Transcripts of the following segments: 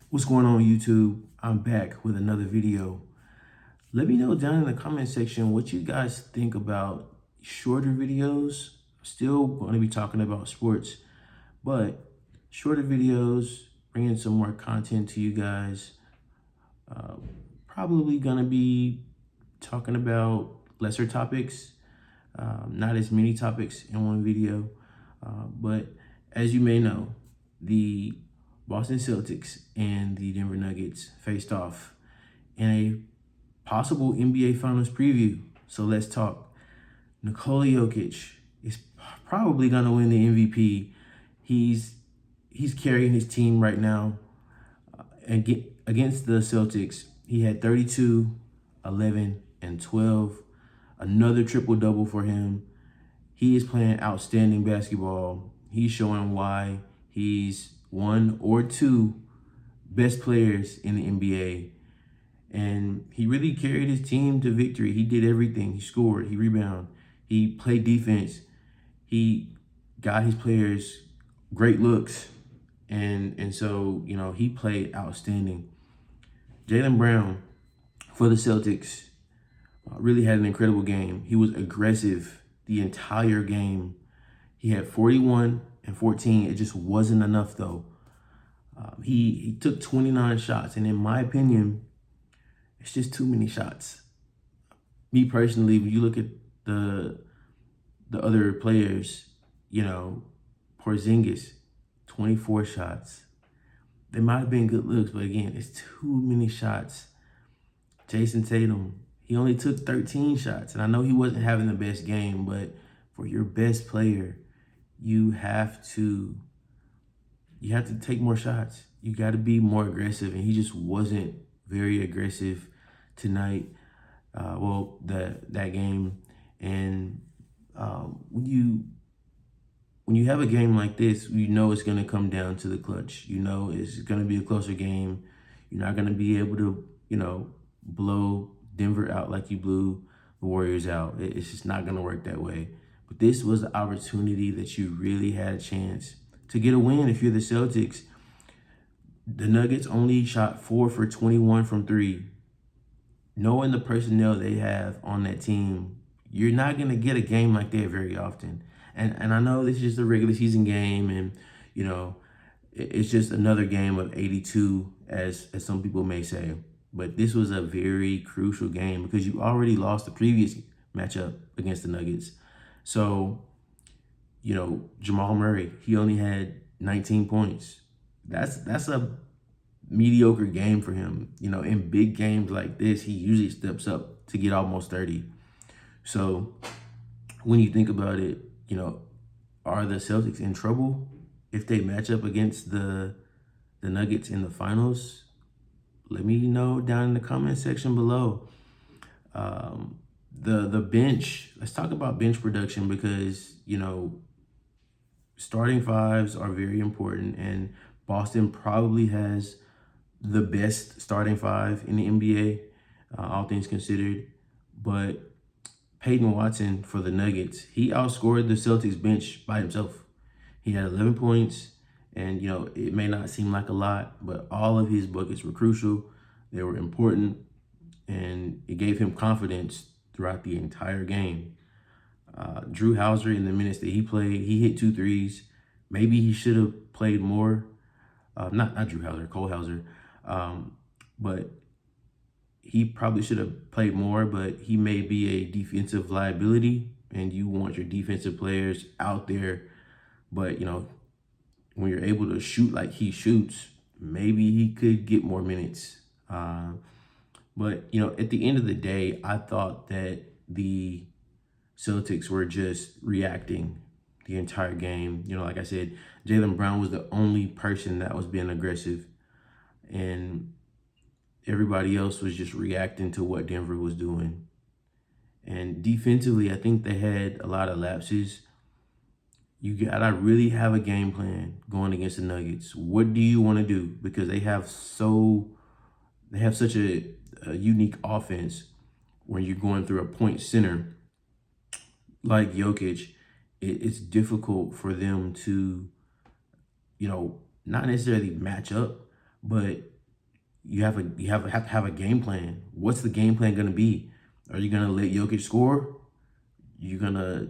What's going on, YouTube? I'm back with another video. Let me know down in the comment section what you guys think about shorter videos. Still going to be talking about sports, but shorter videos, bringing some more content to you guys. Probably going to be talking about lesser topics, not as many topics in one video. But as you may know, the Boston Celtics and the Denver Nuggets faced off in a possible NBA Finals preview. So let's talk. Nikola Jokic is probably going to win the MVP. He's carrying his team right now. Against the Celtics, he had 32, 11, and 12. Another triple-double for him. He is playing outstanding basketball. He's showing why he's one or two best players in the NBA. And he really carried his team to victory. He did everything. He scored, he rebounded, he played defense, he got his players great looks. And so, he played outstanding. Jaylen Brown for the Celtics really had an incredible game. He was aggressive the entire game. He had 41 and 14. It just wasn't enough, though. He took 29 shots, and in my opinion, it's just too many shots. Me personally, when you look at the other players, Porzingis, 24 shots. They might have been good looks, but again, it's too many shots. Jason Tatum, he only took 13 shots. And I know he wasn't having the best game, but for your best player, you have to take more shots. You got to be more aggressive. And he just wasn't very aggressive tonight. That game. And when you have a game like this, you know it's going to come down to the clutch. You know it's going to be a closer game. You're not going to be able to, blow Denver out like you blew the Warriors out. It's just not going to work that way. But this was the opportunity that you really had a chance to get a win if you're the Celtics. The Nuggets only shot 4 for 21 from 3. Knowing the personnel they have on that team, you're not going to get a game like that very often. And I know this is just a regular season game, and, it's just another game of 82, as some people may say. But this was a very crucial game because you already lost the previous matchup against the Nuggets. So, Jamal Murray, he only had 19 points. That's a mediocre game for him. In big games like this, he usually steps up to get almost 30. So when you think about it, are the Celtics in trouble if they match up against the Nuggets in the finals? Let me know down in the comment section below. The bench, let's talk about bench production because, starting fives are very important, and Boston probably has the best starting five in the NBA, all things considered. But Peyton Watson for the Nuggets, he outscored the Celtics bench by himself. He had 11 points, and, it may not seem like a lot, but all of his buckets were crucial. They were important, and it gave him confidence throughout the entire game. Drew Hauser, in the minutes that he played, he hit 2 threes. Maybe he should have played more. Not Drew Hauser, Cole Hauser. But he probably should have played more, but he may be a defensive liability, and you want your defensive players out there. But, when you're able to shoot like he shoots, maybe he could get more minutes. But, at the end of the day, I thought that the Celtics were just reacting the entire game. Like I said, Jaylen Brown was the only person that was being aggressive. And everybody else was just reacting to what Denver was doing. And defensively, I think they had a lot of lapses. You gotta really have a game plan going against the Nuggets. What do you want to do? Because they have such a unique offense when you're going through a point center like Jokic. It's difficult for them to, not necessarily match up, but have to have a game plan. What's the game plan going to be? Are you going to let Jokic score? You going to,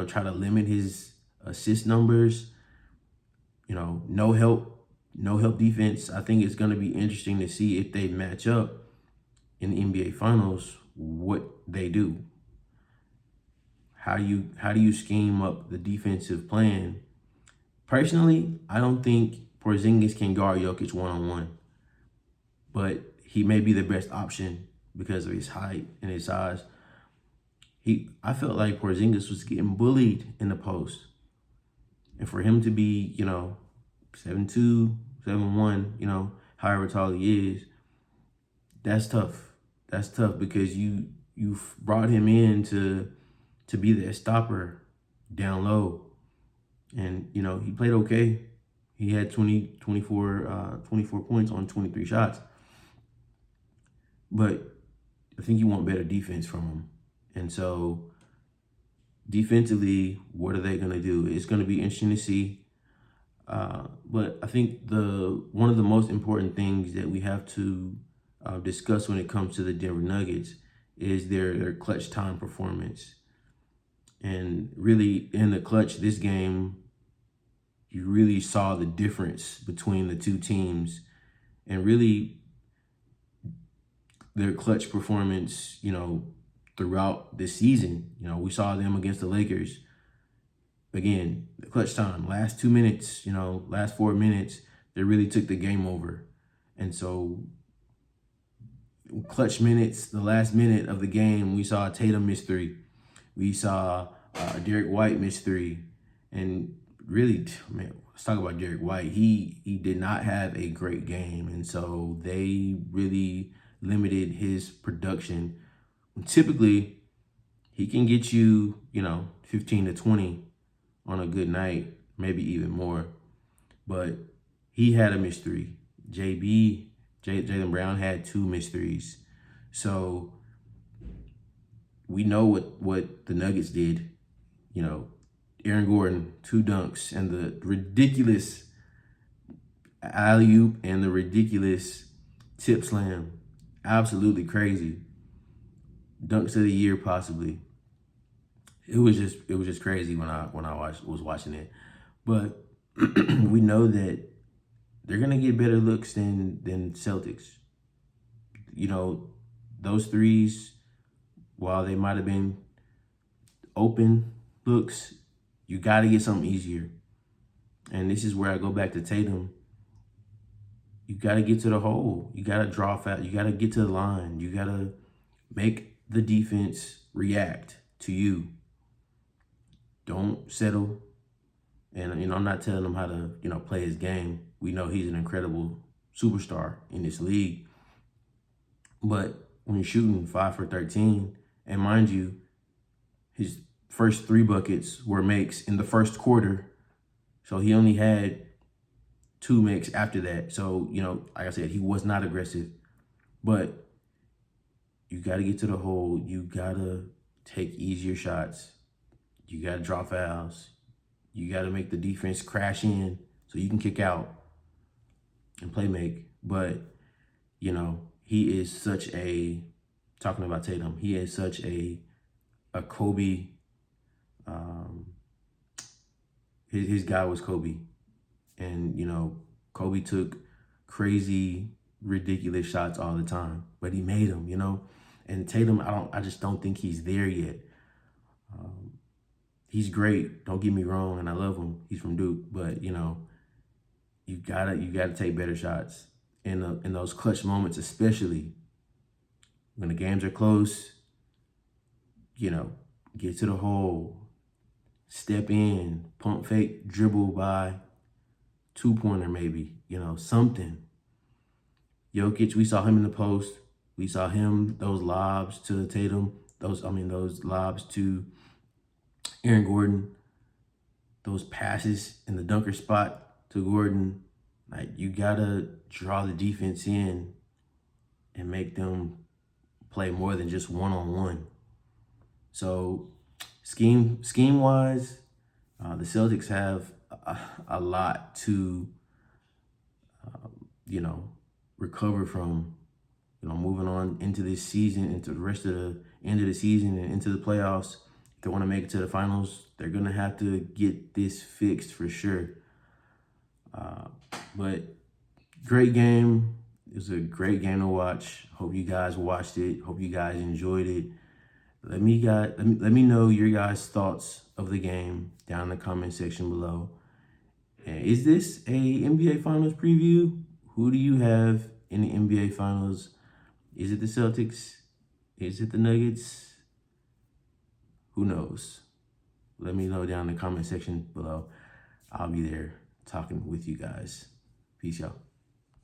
try to limit his assist numbers? No help defense. I think it's going to be interesting to see if they match up in the NBA Finals, what they do. How do you scheme up the defensive plan? Personally, I don't think Porzingis can guard Jokic one-on-one, but he may be the best option because of his height and his size. I felt like Porzingis was getting bullied in the post. And for him to be, 7'2", 7'1", however tall he is, that's tough. That's tough because you've brought him in to be that stopper down low. And, he played okay. He had 24 points on 23 shots. But I think you want better defense from him. And so defensively, what are they going to do? It's going to be interesting to see. But I think one of the most important things that we have to discuss when it comes to the Denver Nuggets is their clutch time performance. And really, in the clutch this game, you really saw the difference between the two teams, and really their clutch performance, throughout the season. We saw them against the Lakers. Again, the clutch time, last 2 minutes, last 4 minutes, they really took the game over. And so clutch minutes, the last minute of the game, we saw Tatum miss 3. We saw Derek White miss 3. And really, man, let's talk about Derek White. He did not have a great game. And so they really limited his production. Typically, he can get you, 15 to 20 on a good night, maybe even more. But he had a missed 3. Jaylen Brown had 2 missed 3s. So we know what the Nuggets did. Aaron Gordon, 2 dunks, and the ridiculous alley-oop and the ridiculous tip slam. Absolutely crazy. Dunks of the year, possibly. It was just crazy when I was watching it. But we know that they're gonna get better looks than Celtics. Those threes, while they might have been open looks, you got to get something easier. And this is where I go back to Tatum. You got to get to the hole. You got to draw foul. You got to get to the line. You got to make the defense react to you. Don't settle. And, I'm not telling him how to, play his game. We know he's an incredible superstar in this league. But when you're shooting 5 for 13, and mind you, his first 3 buckets were makes in the first quarter. So he only had 2 makes after that. So, like I said, he was not aggressive. But you got to get to the hole. You got to take easier shots. You got to draw fouls. You got to make the defense crash in so you can kick out and play make. But, he is such talking about Tatum, he is such a Kobe. His guy was Kobe. And, Kobe took crazy, ridiculous shots all the time, but he made them, And Tatum, I just don't think he's there yet. He's great, don't get me wrong, and I love him. He's from Duke, but you gotta take better shots in those clutch moments, especially when the games are close. Get to the hole, step in, pump fake, dribble by, 2-pointer maybe, something. Jokic, we saw him in the post. We saw him, those lobs to Tatum, those lobs to Aaron Gordon, those passes in the dunker spot to Gordon. Like, you gotta draw the defense in and make them play more than just one-on-one. So scheme wise, the Celtics have a lot to, recover from, moving on into this season, into the rest of the end of the season and into the playoffs. If they want to make it to the finals, they're going to have to get this fixed for sure. But great game. It was a great game to watch. Hope you guys watched it. Hope you guys enjoyed it. Let me know your guys' thoughts of the game down in the comment section below. And is this a NBA Finals preview? Who do you have in the NBA Finals? Is it the Celtics? Is it the Nuggets? Who knows? Let me know down in the comment section below. I'll be there talking with you guys. Peace out.